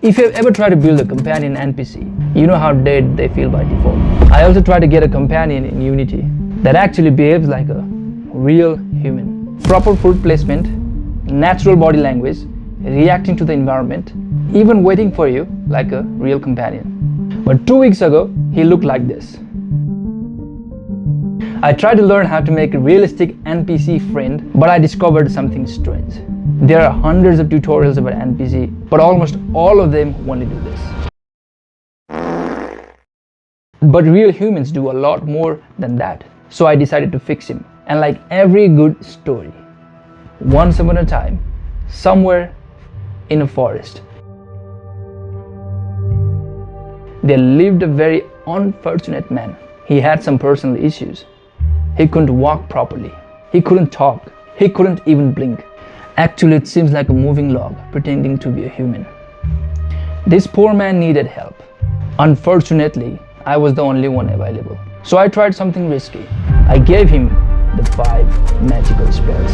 If you've ever tried to build a companion NPC, you know how dead they feel by default. I also tried to get a companion in Unity that actually behaves like a real human. Proper food placement, natural body language, reacting to the environment, even waiting for you like a real companion. But 2 weeks ago, he looked like this. I tried to learn how to make a realistic NPC friend, but I discovered something strange. There are hundreds of tutorials about NPC, but almost all of them want to do this. But real humans do a lot more than that. So I decided to fix him. And like every good story, once upon a time, somewhere in a forest, there lived a very unfortunate man. He had some personal issues. He couldn't walk properly. He couldn't talk. He couldn't even blink. Actually, it seems like a moving log pretending to be a human. This poor man needed help. Unfortunately, I was the only one available. So I tried something risky. I gave him the 5 magical spells.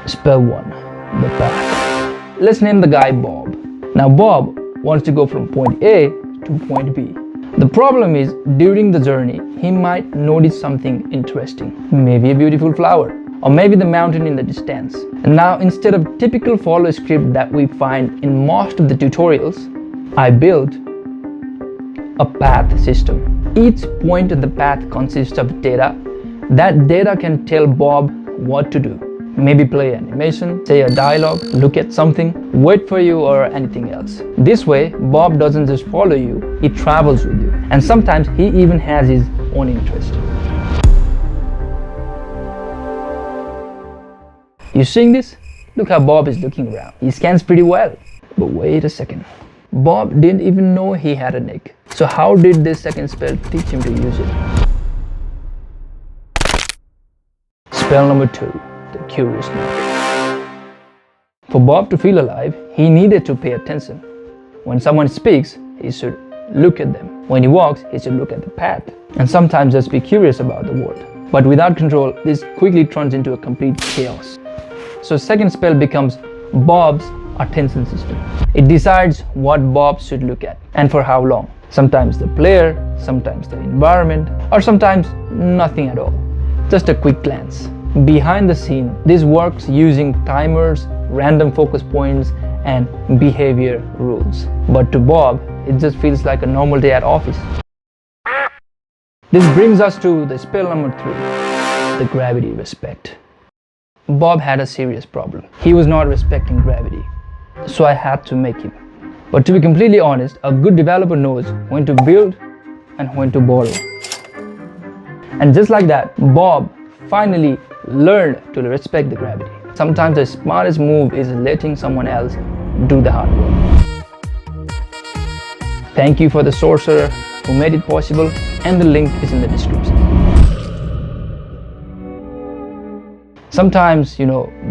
Spell 1, the path. Let's name the guy Bob. Now Bob wants to go from point A to point B. The problem is, during the journey, he might notice something interesting. Maybe a beautiful flower, or maybe the mountain in the distance. And now, instead of typical follow script that we find in most of the tutorials, I built a path system. Each point in the path consists of data. That data can tell Bob what to do. Maybe play animation, say a dialogue, look at something, wait for you, or anything else. This way, Bob doesn't just follow you, he travels with you. And sometimes he even has his own interest. You seeing this? Look how Bob is looking around. He scans pretty well. But wait a second. Bob didn't even know he had a neck. So how did this second spell teach him to use it? Spell number 2. The curious look. For Bob to feel alive, he needed to pay attention. When someone speaks, he should look at them. When he walks, he should look at the path. And sometimes just be curious about the world. But without control, this quickly turns into a complete chaos. So second spell becomes Bob's attention system. It decides what Bob should look at and for how long. Sometimes the player, sometimes the environment, or sometimes nothing at all. Just a quick glance. Behind the scene, this works using timers, random focus points, and behavior rules. But to Bob, it just feels like a normal day at office. This brings us to the spell number 3, the gravity respect. Bob had a serious problem. He was not respecting gravity, so I had to make him. But to be completely honest, a good developer knows when to build and when to borrow. And just like that, Bob finally learned to respect the gravity. Sometimes the smartest move is letting someone else do the hard work. Thank you for the sorcerer who made it possible, and the link is in the description. Sometimes,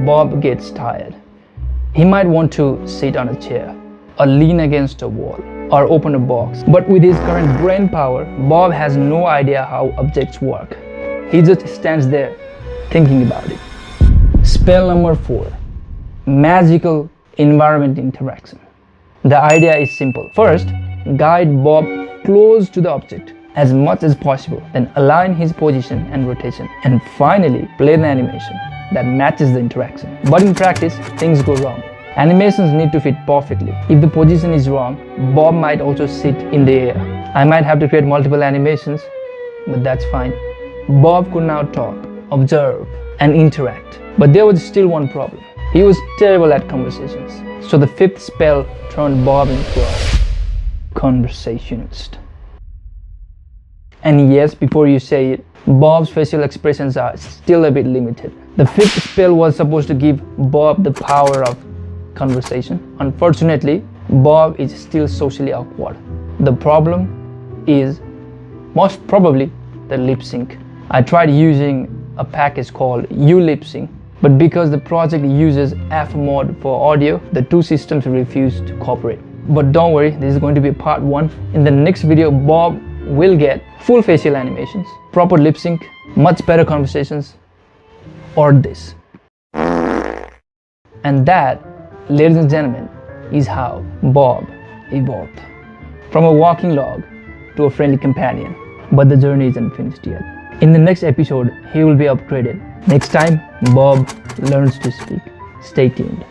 Bob gets tired. He might want to sit on a chair, or lean against a wall, or open a box. But with his current brain power, Bob has no idea how objects work. He just stands there thinking about it. Spell number 4, magical environment interaction. The idea is simple. First, guide Bob close to the object as much as possible, then align his position and rotation, and finally play the animation that matches the interaction. But in practice, things go wrong. Animations need to fit perfectly. If the position is wrong, Bob might also sit in the air. I might have to create multiple animations, but that's fine. Bob could now talk, observe, and interact. But there was still one problem. He was terrible at conversations. So the 5th spell turned Bob into a conversationalist. And yes, before you say it, Bob's facial expressions are still a bit limited. The 5th spell was supposed to give Bob the power of conversation. Unfortunately, Bob is still socially awkward. The problem is most probably the lip sync. I tried using a package called ulipsync, but because the project uses F mode for audio, the two systems refuse to cooperate. But don't worry, this is going to be part 1. In the next video, Bob will get full facial animations, proper lip sync, much better conversations, or this. And that, ladies and gentlemen, is how Bob evolved. From a walking log to a friendly companion. But the journey isn't finished yet. In the next episode, he will be upgraded. Next time, Bob learns to speak. Stay tuned.